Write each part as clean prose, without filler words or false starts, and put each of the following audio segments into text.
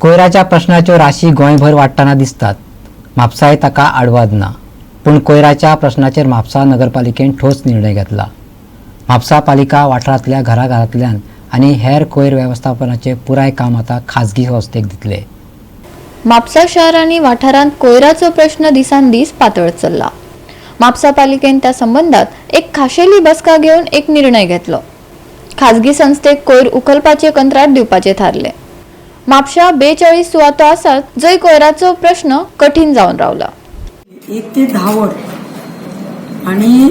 कोयराच्या प्रश्नाच्यो राशी गोंयभर वाडटाना दिसतात. म्हापसाय ताका आडवाद ना. पूण कोयराच्या प्रश्नाचेर म्हापसा नगरपालिकेन ठोस निर्णय घेतला. म्हापसा पालिका वाठारांतल्या घराघरांतल्यान आनी हेर कोयर वेवस्थापनाचे पुराय काम आता खाजगी संस्थेक दितले. म्हापसा शहर आनी वाठारांत कोयराचो प्रश्न दिसान दीस पातळत चल्ला. म्हापसा पालिकेन त्या संबंधात एक खाशेली बसका घेवन एक निर्णय घेतलो. खाजगी संस्थेक कोयर उखलपाचे कंत्राट दिवपाचे थारले. म्हापशा 42 सुवातो आसात जंय कोयराचो प्रश्न कठीण जावन रावला. 1 ते 10 वड आणि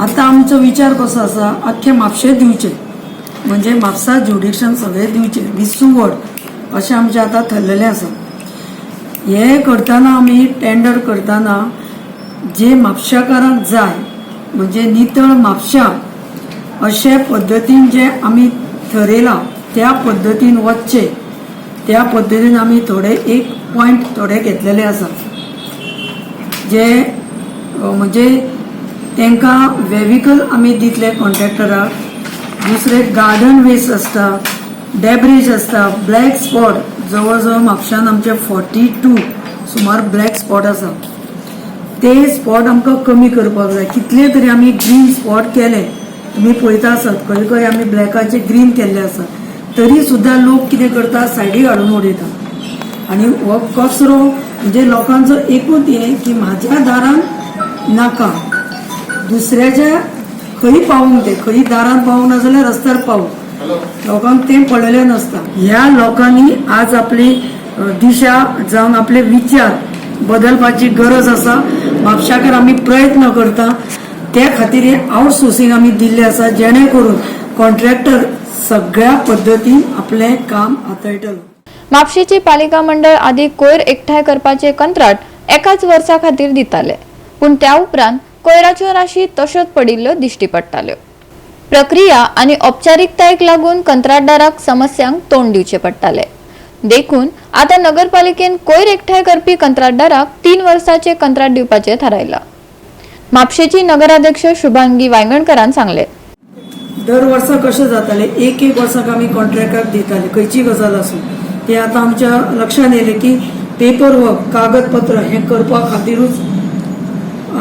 आता आमचो विचार कसो आसा अख्खे म्हापशे दिवचे म्हणजे म्हापसा ज्युडिक्शन सगळे दिवचे 20 वड अशें आमचें आतां थरलेलें आसा. हे करतना आमी टेंडर करतना जे म्हापशाकारांक जाय म्हणजे नितळ म्हापशा अशे पद्दतीन जे आमी थरयलां त्या पद्दतीन वचचे त्या पद्दतीन आमी थोडे एक पॉयंट थोडे घेतलेले आसा जे म्हणजे तांकां वेव्हिकल आमी दितले कॉन्ट्रॅक्टराक. दुसरे गार्डन वेस्ट आसता, डेब्रीज आसता, ब्लॅक स्पॉट जवळ जवळ म्हापशान आमचे 42 सुमार ब्लॅक स्पॉट आसा. ते स्पॉट आमकां कमी करपाक जाय. कितले तरी आमी ग्रीन स्पॉट केले, तुमी पळयता आसात खंय खंय आमी ब्लॅकाचे ग्रीन केल्ले आसा. तरी सुद्दां लोक कितें करता सायडीक हाडून उडयता आनी हो कचरो म्हणजे लोकांचो एकूच हें की म्हाज्या दारान नाका, दुसऱ्याच्या खंय पावूंक ते खंय दारान पावूंक ना जाल्यार रस्त्यार पावूंक लोकांक तें पळयलें नासता. ह्या लोकांनी आज आपली दिशा जावन आपले विचार बदलपाची गरज आसा. म्हापशाकार आमी प्रयत्न करता त्या खातीर हे आउटसोर्सिंग आमी दिल्ले आसा जेणे करून कॉन्ट्रॅक्टर सगळ्या पद्दतीन आपले काम हाताळटलो. म्हापशेची पालिका मंडळ आदी कोयर एकठांय करपाचे कंत्राट एकाच वर्सा खातीर दिताले, पूण त्या उपरांत कोयराच्यो राशी तश्योच पडिल्ल्यो दिश्टी पडटाल्यो. प्रक्रिया आनी औपचारिकतायेक लागून कंत्राटदाराक समस्यांक तोंड दिवचे पडटाले. देखून आता नगरपालिकेन कोयर एकठांय करपी कंत्राटदाराक 3 वर्सांचे कंत्राट दिवपाचे थारायला. म्हापशेची नगराध्यक्ष शुभांगी वांयगणकरान सांगले. दर वर्सा कशें जाताले एक वर्साक आमी कॉन्ट्रॅक्टाक दिताले खंयची गजाल आसूं. ते आतां आमच्या लक्षान येयलें की पेपर वर्क कागदपत्र हें करपा खातीरूच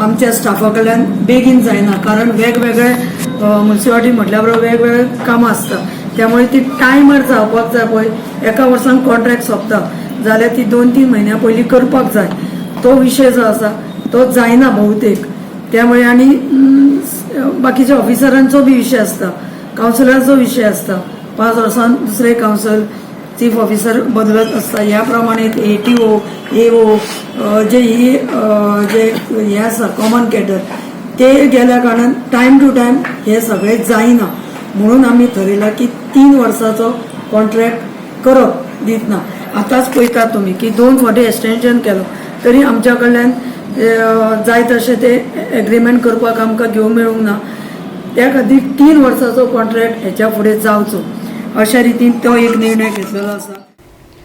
आमच्या स्टाफा कडल्यान बेगीन जायना. कारण वेगवेगळे म्युन्सिपालिटी म्हटल्या बरोबर वेगवेगळे कामां आसता. त्यामुळे ती टायमार जावपाक जाय पळय. एका वर्सान कॉन्ट्रॅक्ट सोंपता जाल्यार ती 2-3 म्हयन्या पयलीं करपाक जाय. तो विशय जो आसा तो जायना भोवतेक. त्यामुळे आनी बाकीच्या ऑफिसरांचो बी विशय आसता, कावन्सिलराचो विशय आसता. 5 वर्सान दुसरे कावन्सिल चीफ ऑफिसर बदलत आसता. ह्या प्रमाणे ATO, AO जे हे आसा कॉमन कॅडर ते गेल्या कारणान टायम टू टायम हे सगळे जायना. म्हणून आमी ठरयला की 3 वर्साचो कॉन्ट्रॅक्ट करप दितना. आतांच पळयता तुमी की 2 फावटी एक्सटेन्शन केलो तरी आमच्या कडल्यान जाय तशें ते एग्रीमेंट करपाक आमकां घेवंक मेळूंक ना. त्या खातीर 3 वर्साचो कॉन्ट्रॅक्ट हेच्या फुडें जावचो अशा रितीन तो एक निर्णय घेतलेलो आसा.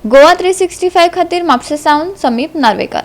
गोवा 365 खातीर म्हापशेसावन समीप नार्वेकार.